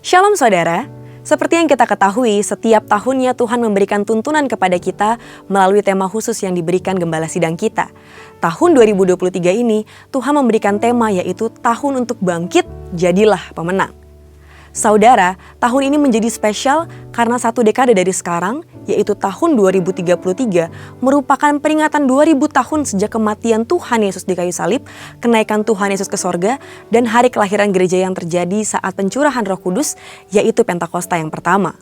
Shalom saudara, seperti yang kita ketahui, setiap tahunnya Tuhan memberikan tuntunan kepada kita melalui tema khusus yang diberikan Gembala Sidang kita. Tahun 2023 ini, Tuhan memberikan tema yaitu Tahun untuk Bangkit, Jadilah Pemenang. Saudara, tahun ini menjadi spesial karena satu dekade dari sekarang, yaitu tahun 2033, merupakan peringatan 2000 tahun sejak kematian Tuhan Yesus di kayu salib, kenaikan Tuhan Yesus ke sorga, dan hari kelahiran gereja yang terjadi saat pencurahan Roh Kudus, yaitu Pentakosta yang pertama.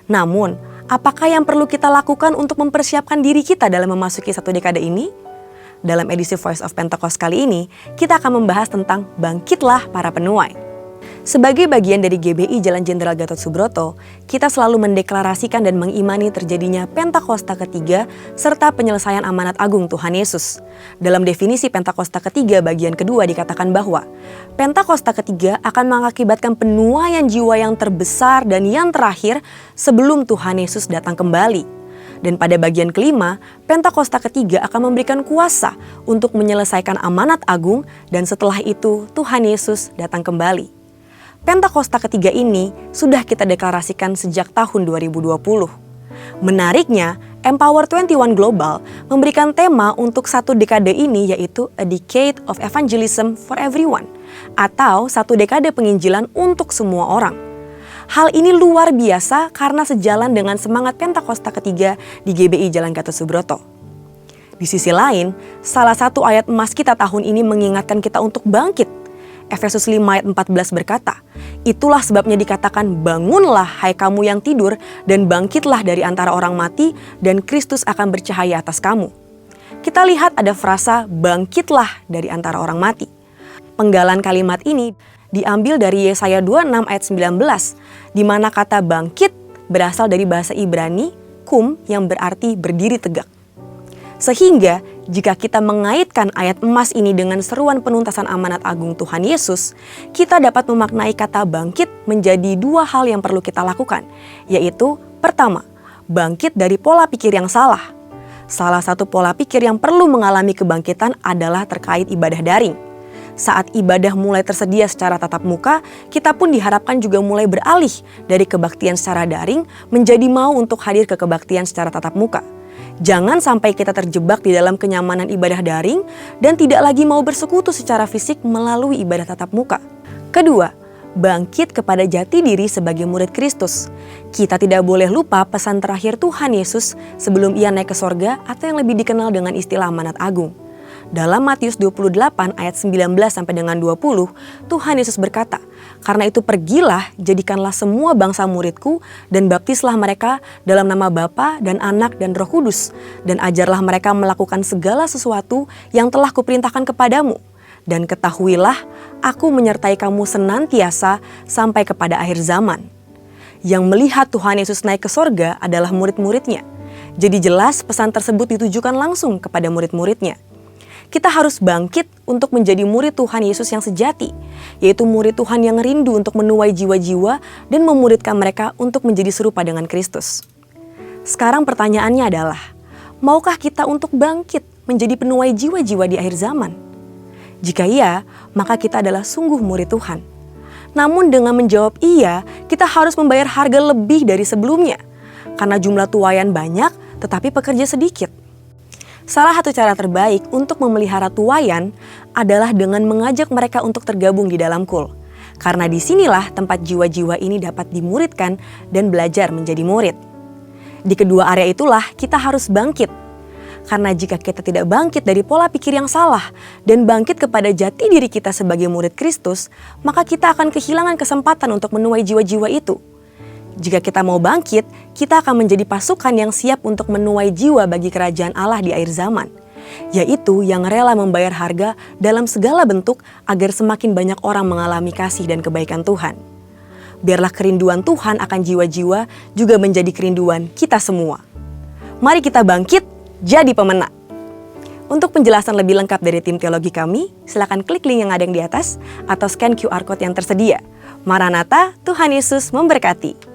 Namun, apakah yang perlu kita lakukan untuk mempersiapkan diri kita dalam memasuki satu dekade ini? Dalam edisi Voice of Pentecost kali ini, kita akan membahas tentang Bangkitlah Para Penuai. Sebagai bagian dari GBI Jalan Jenderal Gatot Subroto, kita selalu mendeklarasikan dan mengimani terjadinya Pentakosta ketiga serta penyelesaian amanat agung Tuhan Yesus. Dalam definisi Pentakosta ketiga bagian kedua dikatakan bahwa Pentakosta ketiga akan mengakibatkan penuaian jiwa yang terbesar dan yang terakhir sebelum Tuhan Yesus datang kembali. Dan pada bagian kelima, Pentakosta ketiga akan memberikan kuasa untuk menyelesaikan amanat agung dan setelah itu Tuhan Yesus datang kembali. Pentakosta ketiga ini sudah kita deklarasikan sejak tahun 2020. Menariknya, Empower 21 Global memberikan tema untuk satu dekade ini yaitu A Decade of Evangelism for Everyone atau satu dekade penginjilan untuk semua orang. Hal ini luar biasa karena sejalan dengan semangat Pentakosta ketiga di GBI Jalan Gatot Subroto. Di sisi lain, salah satu ayat emas kita tahun ini mengingatkan kita untuk bangkit. Efesus 5 ayat 14 berkata, "Itulah sebabnya dikatakan, bangunlah hai kamu yang tidur dan bangkitlah dari antara orang mati dan Kristus akan bercahaya atas kamu." Kita lihat ada frasa bangkitlah dari antara orang mati. Penggalan kalimat ini diambil dari Yesaya 26 ayat 19, di mana kata bangkit berasal dari bahasa Ibrani, kum yang berarti berdiri tegak. Sehingga jika kita mengaitkan ayat emas ini dengan seruan penuntasan amanat agung Tuhan Yesus, kita dapat memaknai kata bangkit menjadi dua hal yang perlu kita lakukan, yaitu pertama, bangkit dari pola pikir yang salah. Salah satu pola pikir yang perlu mengalami kebangkitan adalah terkait ibadah daring. Saat ibadah mulai tersedia secara tatap muka, kita pun diharapkan juga mulai beralih dari kebaktian secara daring menjadi mau untuk hadir ke kebaktian secara tatap muka. Jangan sampai kita terjebak di dalam kenyamanan ibadah daring dan tidak lagi mau bersekutu secara fisik melalui ibadah tatap muka. Kedua, bangkit kepada jati diri sebagai murid Kristus. Kita tidak boleh lupa pesan terakhir Tuhan Yesus sebelum ia naik ke sorga atau yang lebih dikenal dengan istilah amanat agung. Dalam Matius 28 ayat 19 sampai dengan 20, Tuhan Yesus berkata, "Karena itu pergilah, jadikanlah semua bangsa muridku dan baptislah mereka dalam nama Bapa dan Anak dan Roh Kudus, dan ajarlah mereka melakukan segala sesuatu yang telah kuperintahkan kepadamu. Dan ketahuilah, aku menyertai kamu senantiasa sampai kepada akhir zaman." Yang melihat Tuhan Yesus naik ke sorga adalah murid-muridnya. Jadi jelas pesan tersebut ditujukan langsung kepada murid-muridnya. Kita harus bangkit untuk menjadi murid Tuhan Yesus yang sejati, yaitu murid Tuhan yang rindu untuk menuai jiwa-jiwa dan memuridkan mereka untuk menjadi serupa dengan Kristus. Sekarang pertanyaannya adalah, maukah kita untuk bangkit menjadi penuai jiwa-jiwa di akhir zaman? Jika iya, maka kita adalah sungguh murid Tuhan. Namun dengan menjawab iya, kita harus membayar harga lebih dari sebelumnya, karena jumlah tuaian banyak tetapi pekerja sedikit. Salah satu cara terbaik untuk memelihara tuaian adalah dengan mengajak mereka untuk tergabung di dalam kul. Karena disinilah tempat jiwa-jiwa ini dapat dimuridkan dan belajar menjadi murid. Di kedua area itulah kita harus bangkit. Karena jika kita tidak bangkit dari pola pikir yang salah dan bangkit kepada jati diri kita sebagai murid Kristus, maka kita akan kehilangan kesempatan untuk menuai jiwa-jiwa itu. Jika kita mau bangkit, kita akan menjadi pasukan yang siap untuk menuai jiwa bagi kerajaan Allah di akhir zaman, yaitu yang rela membayar harga dalam segala bentuk agar semakin banyak orang mengalami kasih dan kebaikan Tuhan. Biarlah kerinduan Tuhan akan jiwa-jiwa juga menjadi kerinduan kita semua. Mari kita bangkit, jadi pemenang. Untuk penjelasan lebih lengkap dari tim teologi kami, silakan klik link yang ada di atas atau scan QR Code yang tersedia. Maranatha, Tuhan Yesus memberkati.